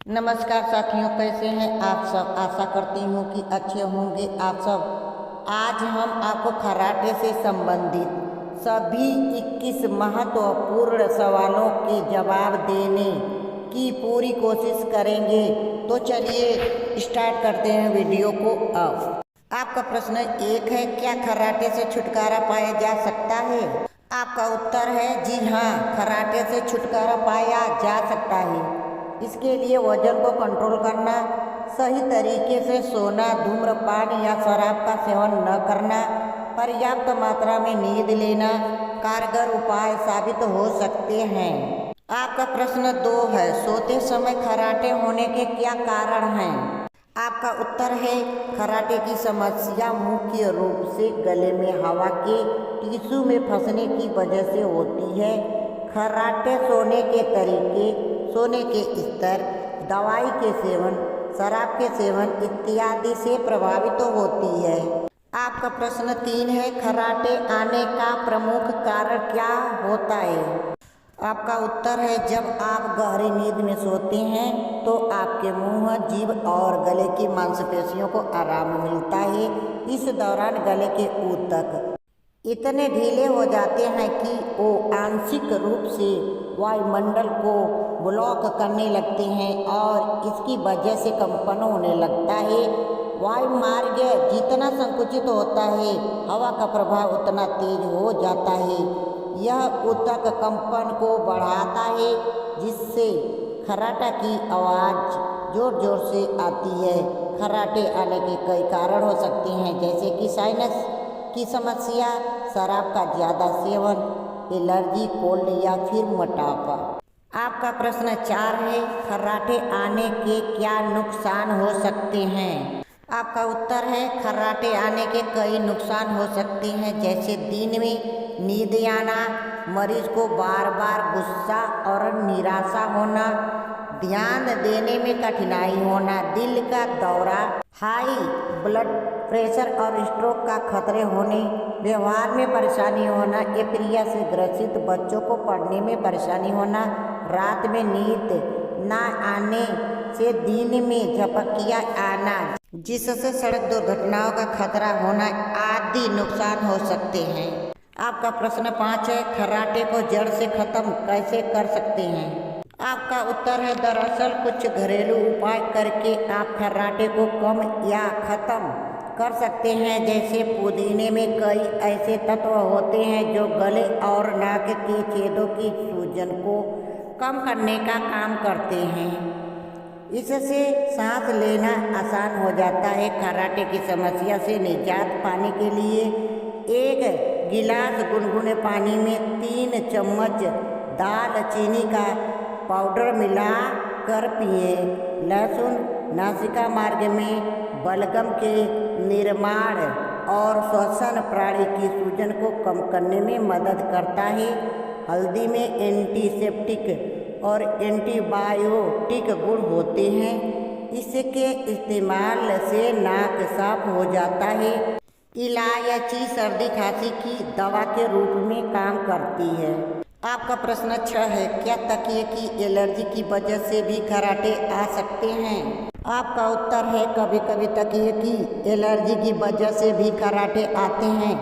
नमस्कार साथियों, कैसे हैं आप सब। आशा करती हूँ कि अच्छे होंगे आप सब। आज हम आपको कराटे से संबंधित सभी 21 महत्वपूर्ण सवालों के जवाब देने की पूरी कोशिश करेंगे। तो चलिए स्टार्ट करते हैं वीडियो को। अब आपका प्रश्न एक है, क्या कराटे से छुटकारा पाया जा सकता है? आपका उत्तर है जी हाँ, कराटे से छुटकारा पाया जा सकता है। इसके लिए वजन को कंट्रोल करना, सही तरीके से सोना, धूम्रपान या शराब का सेवन न करना, पर्याप्त मात्रा में नींद लेना कारगर उपाय साबित हो सकते हैं। आपका प्रश्न 2 है, सोते समय खर्राटे होने के क्या कारण हैं? आपका उत्तर है, खर्राटे की समस्या मुख्य रूप से गले में हवा के टिश्यू में फंसने की वजह से होती है। खर्राटे सोने के तरीके, सोने के स्तर, दवाई के सेवन, शराब के सेवन इत्यादि से प्रभावित होती है। आपका प्रश्न 3 है, खर्राटे आने का प्रमुख कारण क्या होता है? आपका उत्तर है, जब आप गहरी नींद में सोते हैं तो आपके मुंह, जीभ और गले की मांसपेशियों को आराम मिलता है। इस दौरान गले के ऊतक इतने ढीले हो जाते हैं कि वो आंशिक रूप से वायुमंडल को ब्लॉक करने लगते हैं और इसकी वजह से कंपन होने लगता है। वायुमार्ग जितना संकुचित होता है, हवा का प्रभाव उतना तेज हो जाता है। यह ऊतक कंपन को बढ़ाता है, जिससे खर्राटा की आवाज़ जोर जोर से आती है। खर्राटे आने के कई कारण हो सकते हैं, जैसे कि साइनस की समस्या, शराब का ज़्यादा सेवन, एलर्जी, कोल्ड या फिर मोटापा। आपका प्रश्न 4 है, खर्राटे आने के क्या नुकसान हो सकते हैं? आपका उत्तर है, खर्राटे आने के कई नुकसान हो सकते हैं, जैसे दिन में नींद आना, मरीज को बार बार गुस्सा और निराशा होना, ध्यान देने में कठिनाई होना, दिल का दौरा, हाई ब्लड प्रेशर और स्ट्रोक का खतरे होने, व्यवहार में परेशानी होना, एपीरिया से ग्रसित बच्चों को पढ़ने में परेशानी होना, रात में नींद न आने से दिन में झपकियाँ आना, जिससे सड़क दुर्घटनाओं का खतरा होना आदि नुकसान हो सकते हैं। आपका प्रश्न 5 है, खर्राटे को जड़ से खत्म कैसे कर सकते हैं? आपका उत्तर है, दरअसल कुछ घरेलू उपाय करके आप खर्राटे को कम या खत्म कर सकते हैं। जैसे पुदीने में कई ऐसे तत्व होते हैं जो गले और नाक के छेदों की सूजन को कम करने का काम करते हैं। इससे सांस लेना आसान हो जाता है। खर्राटे की समस्या से निजात पाने के लिए 1 गिलास गुनगुने पानी में 3 चम्मच दालचीनी का पाउडर मिला कर पिए। लहसुन नासिका मार्ग में बलगम के निर्माण और श्वसन प्रणाली की सूजन को कम करने में मदद करता है। हल्दी में एंटीसेप्टिक और एंटीबायोटिक गुण होते हैं। इसके इस्तेमाल से नाक साफ हो जाता है। इलायची सर्दी खांसी की दवा के रूप में काम करती है। आपका प्रश्न 6 है, क्या तकिए की एलर्जी की वजह से भी खर्राटे आ सकते हैं? आपका उत्तर है, कभी कभी तकिए की एलर्जी की वजह से भी खर्राटे आते हैं।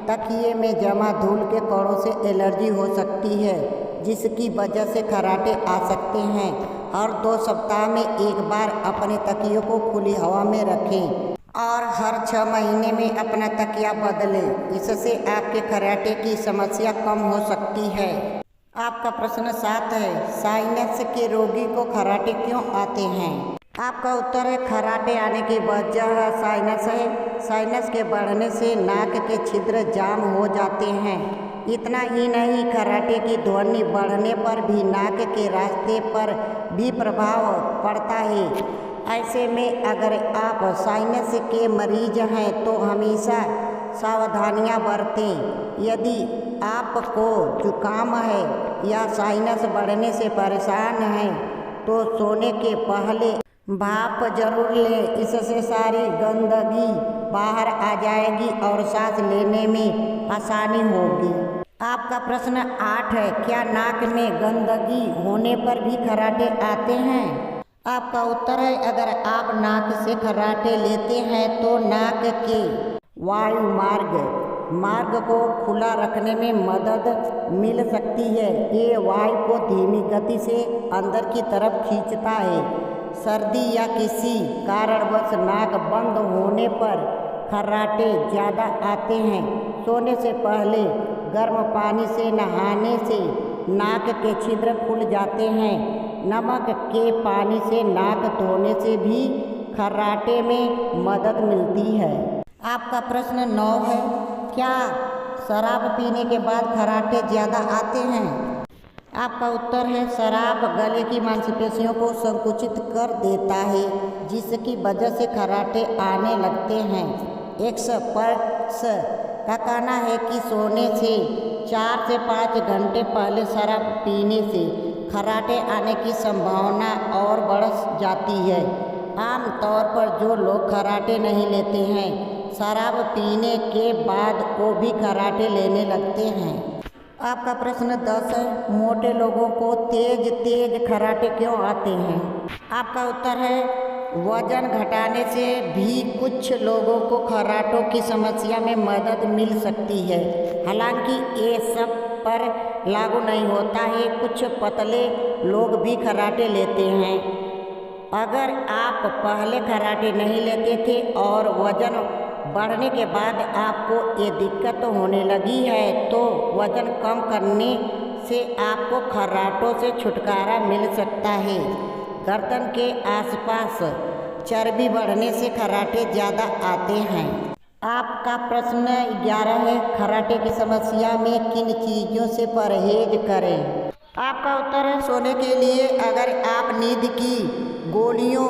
तकिए में जमा धूल के कणों से एलर्जी हो सकती है, जिसकी वजह से खर्राटे आ सकते हैं। हर 2 सप्ताह में एक बार अपने तकिए को खुली हवा में रखें और हर 6 महीने में अपना तकिया बदलें। इससे आपके खर्राटे की समस्या कम हो सकती है। आपका प्रश्न 7 है, साइनस के रोगी को खर्राटे क्यों आते हैं? आपका उत्तर है, खर्राटे आने की वजह साइनस है। साइनस के बढ़ने से नाक के छिद्र जाम हो जाते हैं। इतना ही नहीं, खर्राटे की ध्वनि बढ़ने पर भी नाक के रास्ते पर भी प्रभाव पड़ता है। ऐसे में अगर आप साइनस के मरीज हैं तो हमेशा सावधानियां बरतें। यदि आपको जुकाम है या साइनस बढ़ने से परेशान हैं तो सोने के पहले भाप जरूर लें। इससे सारी गंदगी बाहर आ जाएगी और सांस लेने में आसानी होगी। आपका प्रश्न 8 है, क्या नाक में गंदगी होने पर भी खर्राटे आते हैं? आपका उत्तर है अगर आप नाक से खर्राटे लेते हैं तो नाक के वायु मार्ग को खुला रखने में मदद मिल सकती है। ये वायु को धीमी गति से अंदर की तरफ खींचता है। सर्दी या किसी कारणवश नाक बंद होने पर खर्राटे ज़्यादा आते हैं। सोने से पहले गर्म पानी से नहाने से नाक के छिद्र खुल जाते हैं। नमक के पानी से नाक धोने से भी खर्राटे में मदद मिलती है। आपका प्रश्न 9 है, क्या शराब पीने के बाद खर्राटे ज़्यादा आते हैं? आपका उत्तर है शराब गले की मांसपेशियों को संकुचित कर देता है, जिसकी वजह से खर्राटे आने लगते हैं। एक्सपर्ट्स का कहना है कि सोने से 4 से 5 घंटे पहले शराब पीने से खर्राटे आने की संभावना और बढ़ जाती है। आमतौर पर जो लोग खर्राटे नहीं लेते हैं, शराब पीने के बाद वो भी खर्राटे लेने लगते हैं। आपका प्रश्न 10 है, मोटे लोगों को तेज खर्राटे क्यों आते हैं? आपका उत्तर है वजन घटाने से भी कुछ लोगों को खर्राटों की समस्या में मदद मिल सकती है। हालांकि ये सब पर लागू नहीं होता है। कुछ पतले लोग भी खर्राटे लेते हैं। अगर आप पहले खर्राटे नहीं लेते थे और वजन बढ़ने के बाद आपको ये दिक्कत होने लगी है, तो वजन कम करने से आपको खर्राटों से छुटकारा मिल सकता है। गर्दन के आसपास चर्बी बढ़ने से खर्राटे ज़्यादा आते हैं। आपका प्रश्न 11 है, खर्राटे की समस्या में किन चीज़ों से परहेज करें? आपका उत्तर है सोने के लिए अगर आप नींद की गोलियों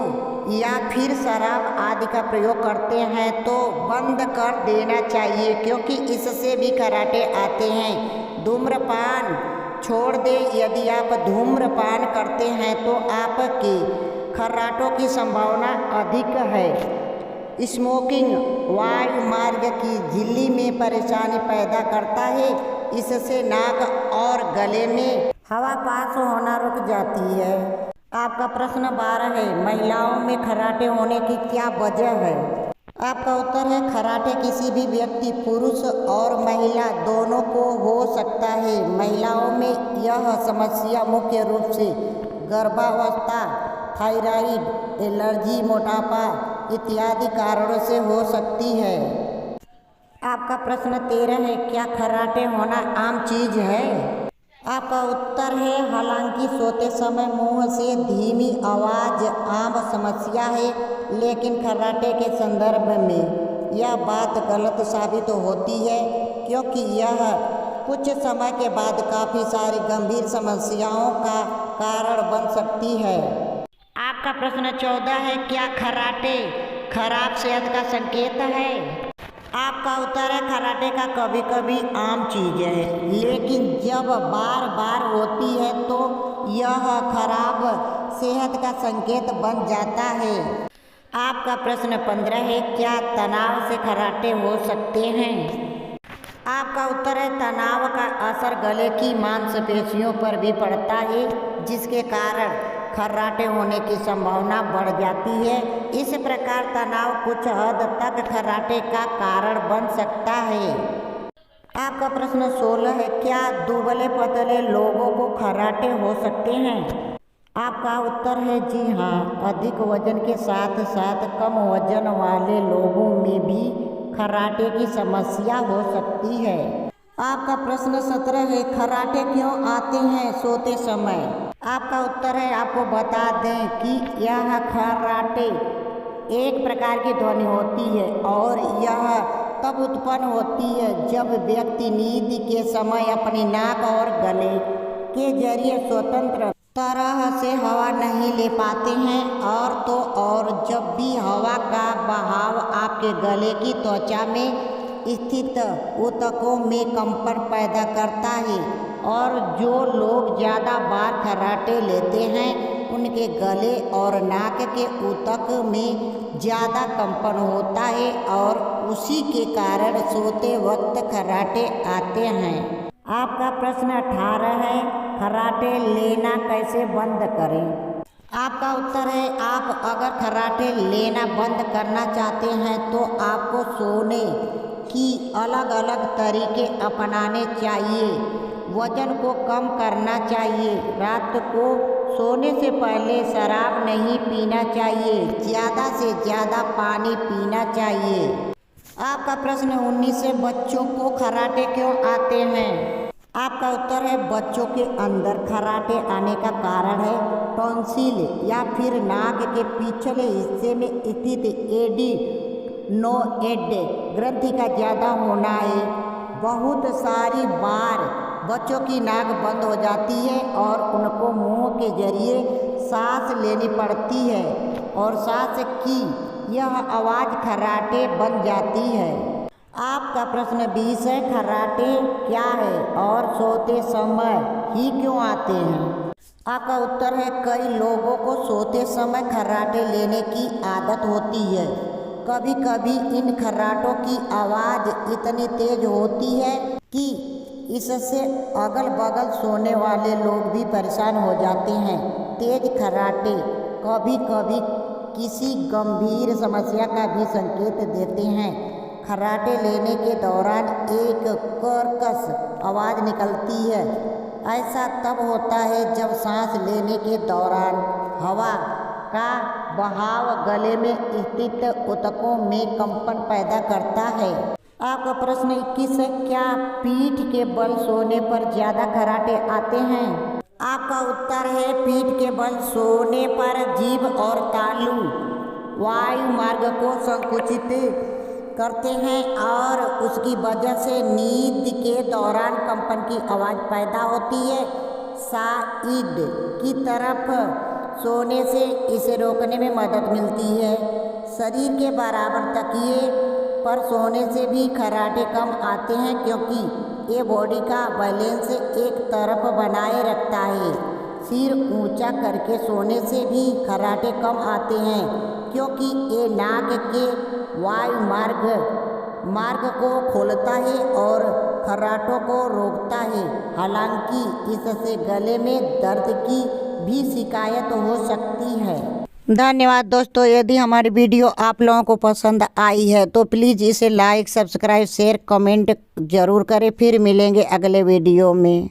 या फिर शराब आदि का प्रयोग करते हैं तो बंद कर देना चाहिए, क्योंकि इससे भी खर्राटे आते हैं। धूम्रपान छोड़ दें। यदि आप धूम्रपान करते हैं तो आपके खर्राटों की संभावना अधिक है। स्मोकिंग वायु मार्ग की झिल्ली में परेशानी पैदा करता है। इससे नाक और गले में हवा पास होना रुक जाती है। आपका प्रश्न 12 है, महिलाओं में खर्राटे होने की क्या वजह है? आपका उत्तर है खर्राटे किसी भी व्यक्ति, पुरुष और महिला दोनों को हो सकता है। महिलाओं में यह समस्या मुख्य रूप से गर्भावस्था, थायराइड, एलर्जी, मोटापा इत्यादि कारणों से हो सकती है। आपका प्रश्न 13 है, क्या खर्राटे होना आम चीज़ है? आपका उत्तर है हालांकि सोते समय मुंह से धीमी आवाज़ आम समस्या है, लेकिन खर्राटे के संदर्भ में यह बात गलत साबित होती है, क्योंकि यह कुछ समय के बाद काफ़ी सारी गंभीर समस्याओं का कारण बन सकती है। आपका प्रश्न 14 है, क्या खर्राटे खराब सेहत का संकेत है? आपका उत्तर है खर्राटे का कभी कभी आम चीज़ है, लेकिन जब बार बार होती है तो यह खराब सेहत का संकेत बन जाता है। आपका प्रश्न 15 है, क्या तनाव से खर्राटे हो सकते हैं? आपका उत्तर है तनाव का असर गले की मांसपेशियों पर भी पड़ता है, जिसके कारण खर्राटे होने की संभावना बढ़ जाती है। इस प्रकार तनाव कुछ हद तक खर्राटे का कारण बन सकता है। आपका प्रश्न 16 है, क्या दुबले पतले लोगों को खर्राटे हो सकते हैं? आपका उत्तर है जी हाँ, अधिक वजन के साथ साथ कम वजन वाले लोगों में भी खर्राटे की समस्या हो सकती है। आपका प्रश्न 17 है, खर्राटे क्यों आते हैं सोते समय? आपका उत्तर है आपको बता दें कि यह खर्राटे एक प्रकार की ध्वनि होती है और यह तब उत्पन्न होती है जब व्यक्ति नींद के समय अपनी नाक और गले के जरिए स्वतंत्र तरह से हवा नहीं ले पाते हैं और जब भी हवा का बहाव आपके गले की त्वचा में स्थित ऊतकों में कंपन पैदा करता है, और जो लोग ज़्यादा बार खर्राटे लेते हैं उनके गले और नाक के ऊतक में ज़्यादा कंपन होता है और उसी के कारण सोते वक्त खर्राटे आते हैं। आपका प्रश्न 18 है, खर्राटे लेना कैसे बंद करें? आपका उत्तर है, आप अगर कराटे लेना बंद करना चाहते हैं तो आपको सोने की अलग अलग तरीके अपनाने चाहिए। वजन को कम करना चाहिए। रात को सोने से पहले शराब नहीं पीना चाहिए। ज़्यादा से ज़्यादा पानी पीना चाहिए। आपका प्रश्न 19 है, बच्चों को कराटे क्यों आते हैं? आपका उत्तर है, बच्चों के अंदर कराटे आने का कारण है टॉन्सिल या फिर नाक के पिछले हिस्से में स्थित एडिनोइड ग्रंथि का ज़्यादा होना है। बहुत सारी बार बच्चों की नाक बंद हो जाती है और उनको मुंह के जरिए सांस लेनी पड़ती है और सांस की यह आवाज़ खर्राटे बन जाती है। आपका प्रश्न 20 है, खर्राटे क्या है और सोते समय ही क्यों आते हैं? आपका उत्तर है, कई लोगों को सोते समय खर्राटे लेने की आदत होती है। कभी कभी इन खर्राटों की आवाज़ इतनी तेज होती है कि इससे अगल बगल सोने वाले लोग भी परेशान हो जाते हैं। तेज खर्राटे कभी कभी किसी गंभीर समस्या का भी संकेत देते हैं। खर्राटे लेने के दौरान एक कर्कश आवाज़ निकलती है। ऐसा तब होता है जब सांस लेने के दौरान हवा का बहाव गले में स्थित ऊतकों में कंपन पैदा करता है। आपका प्रश्न 21 है, क्या पीठ के बल सोने पर ज़्यादा खर्राटे आते हैं? आपका उत्तर है, पीठ के बल सोने पर जीभ और तालु वायु मार्ग को संकुचित करते हैं और उसकी वजह से नींद के दौरान कंपन की आवाज़ पैदा होती है। साइड की तरफ सोने से इसे रोकने में मदद मिलती है। शरीर के बराबर तकिए पर सोने से भी खर्राटे कम आते हैं क्योंकि ये बॉडी का बैलेंस एक तरफ बनाए रखता है। सिर ऊंचा करके सोने से भी खर्राटे कम आते हैं क्योंकि ये नाक के वायु मार्ग को खोलता है और खर्राटों को रोकता है। हालांकि इससे गले में दर्द की भी शिकायत हो सकती है। धन्यवाद दोस्तों। यदि हमारी वीडियो आप लोगों को पसंद आई है तो प्लीज़ इसे लाइक, सब्सक्राइब, शेयर, कमेंट ज़रूर करें। फिर मिलेंगे अगले वीडियो में।